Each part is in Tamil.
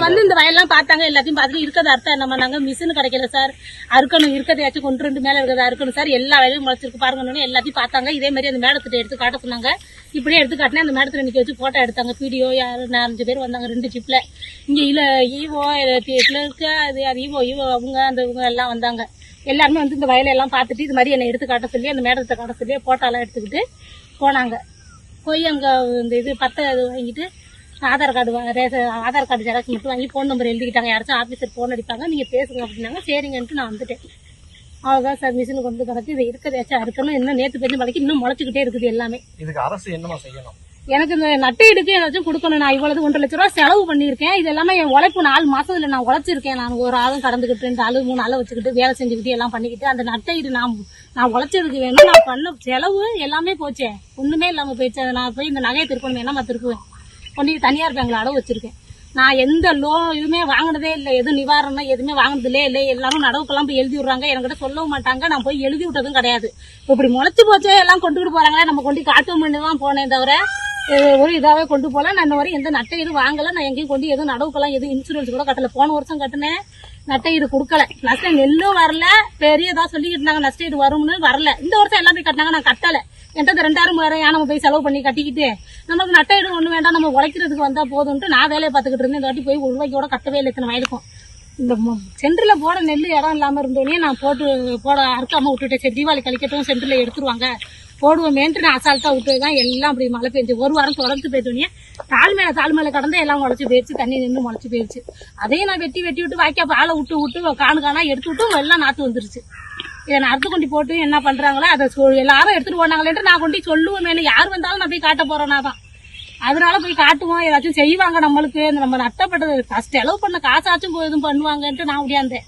வந்து இந்த வயல்லாம் பார்த்தாங்க, எல்லாத்தையும் பார்த்துட்டு இருக்கிறத அர்த்தம் என்ன பண்ணாங்க, மிஷின் கிடைக்கல சார், அறுக்கணும் இருக்கிறதையாச்சும் கொண்டு 2 மேல இருக்கிறத அறுக்கணும் சார், எல்லா வயலையும் முளைச்சிருக்கு பாருங்கன்னு எல்லாத்தையும் பார்த்தாங்க. இதே மாதிரி அந்த மேடத்திட்ட எடுத்து காட்ட சொன்னாங்க. இப்படியே எடுத்து காட்டினேன். அந்த மேடத்துல நிக்க வச்சு போட்டோ எடுத்தாங்க. வீடியோ 4-5 பேர் வந்தாங்க 2 ஜிப்ல. இங்க ஈவோ கிளர்க்கு அது ஈவோ அவங்க அந்த இவங்க எல்லாம் வந்தாங்க. எல்லாருமே வந்து இந்த வயலையெல்லாம் பார்த்துட்டு இது மாதிரி என்னை எடுத்து காட்ட சொல்லி அந்த மேடத்தை காட்ட சொல்லி போட்டோலாம் எடுத்துக்கிட்டு போனாங்க. போய் அங்க இந்த இது பத்தை வாங்கிட்டு ஆதார் கார்டு ஜெராக்ஸ் மட்டும் வாங்கி ஃபோன் நம்பர் எழுதிக்கிட்டாங்க. யாராச்சும் ஆஃபீஸர் ஃபோன் அடிப்பாங்க, நீங்க பேசுங்க அப்படின்னாங்க. சரிங்கன்ட்டு நான் வந்துட்டேன். அவ்வளவுதான் சார். மிஷின் கொண்டு கிடக்கு. இது இருக்கிறதாச்சும் அறுக்கணும். இன்னும் நேற்று பெஞ்ச மழைக்கு இன்னும் முளைச்சிக்கிட்டே இருக்குது எல்லாமே. இதுக்கு அரசு என்னமா செய்யணும்? எனக்கு இந்த நட்டையிடுக்கு ஏதாச்சும் கொடுக்கணும். நான் இவ்வளவு 1.5 லட்ச ரூபா செலவு பண்ணிருக்கேன். இது எல்லாமே என் உழைப்பு 4 மாசத்துல நான் உழைச்சிருக்கேன். நான் ஒரு ஆளும் கடந்துகிட்டு 2 ஆளு 3 ஆளை வச்சுக்கிட்டு வேலை செஞ்சுக்கிட்டு எல்லாம் பண்ணிக்கிட்டு அந்த நட்டையிடு நான் உழைச்சதுக்கு வேணும். நான் பண்ண செலவு எல்லாமே போச்சேன். ஒண்ணுமே இல்லாம போயிடுச்சு. நான் போய் இந்த நகையை திருப்பணும் என்னமா திருப்புவேன். கொண்டு தனியார் பேங்க்ல அடவு வச்சிருக்கேன். நான் எந்த லோன் எதுவுமே வாங்கினதே இல்லை. எதுவும் நிவாரணம் எதுவுமே வாங்கினதுலே இல்லை. எல்லாரும் நடவுக்கெல்லாம் போய் எழுதி விடுறாங்க. என்கிட்ட சொல்லவும் மாட்டாங்க. நான் போய் எழுதி விட்டதும் கிடையாது. இப்படி முளைச்சு போச்சே எல்லாம் கொண்டுகிட்டு போறாங்களே, நம்ம கொண்டு காட்டும் பண்ணி தான் போனேன் தவிர ஒரு இதாவே கொண்டு போல. நான் இன்ன வரை எந்த நட்டை இது வாங்கல. நான் எங்கேயும் கொண்டு எதுவும் நடவுக்கெல்லாம் எதுவும் இன்சூரன்ஸ் கூட கட்டல. போன வருஷம் கட்டினேன், நட்டை இது கொடுக்கல. நஷ்டம் நெல்லும் வரல. பெரியதா சொல்லிக்கிட்டு இருந்தாங்க நஷ்டம் இது வரும்னு, வரல. இந்த வருஷம் எல்லாமே கட்டினாங்க, நான் கட்டல. என்கிட்ட 2000-3000 நம்ம போய் செலவு பண்ணி கட்டிக்கிட்டு நமக்கு நட்டையிடு ஒண்ணு வேண்டாம், நம்ம உழைக்கிறதுக்கு வந்தா போதும்ட்டு நான் வேலையை பார்த்துக்கிட்டு இருந்தேன். இந்த வாட்டி போய் 1 ரூபாய்க்கு கூட கட்டவே இல்லை. இத்தனை வயதுக்கும் இந்த சென்டர்ல போட நெல் இடம் இல்லாம இருந்தோடனே நான் போட அறுக்காம விட்டுட்டேன். சரி தீபாவளி கழிக்கட்டும், சென்டர்ல எடுத்துருவாங்க போடுவோமேன்ட்டு நான் அசால்ட்டா விட்டுதான் எல்லாம் அப்படி மழை பெஞ்சு 1 வாரம் தொடர்ந்து போயிட்டோன்னே தாழ் மேல கடந்து எல்லாம் முளைச்சு போயிடுச்சு. தண்ணி நின்று முளைச்சு போயிடுச்சு. அதையும் நான் வெட்டி விட்டு வாய்க்கா ஆளை விட்டு காணா எடுத்து விட்டு எல்லாம் நாத்து வந்துருச்சு. இதை நான் அறுத்து கொண்டு போட்டு என்ன பண்றாங்களோ அதை எல்லாரும் எடுத்துட்டு போனாங்களேன்ட்டு நான் கொண்டு சொல்லுவேன். யார் வந்தாலும் நான் போய் காட்ட போறேன்னா தான். அதனால போய் காட்டுவோம். ஏதாச்சும் செய்வாங்க நம்மளுக்கு. நம்ம நட்டப்பட்டது செலவு பண்ண காசாச்சும் எதுவும் பண்ணுவாங்கன்ட்டு நான் முடியாந்தேன்.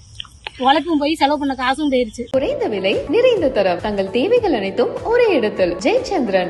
உழைப்பும் போய் செலவு பண்ண காசும் போயிருச்சு. குறைந்த விலை நிறைந்த தரம், தங்கள் தேவைகள் அனைத்தும் ஒரே இடத்தில். ஜெயச்சந்திரன்.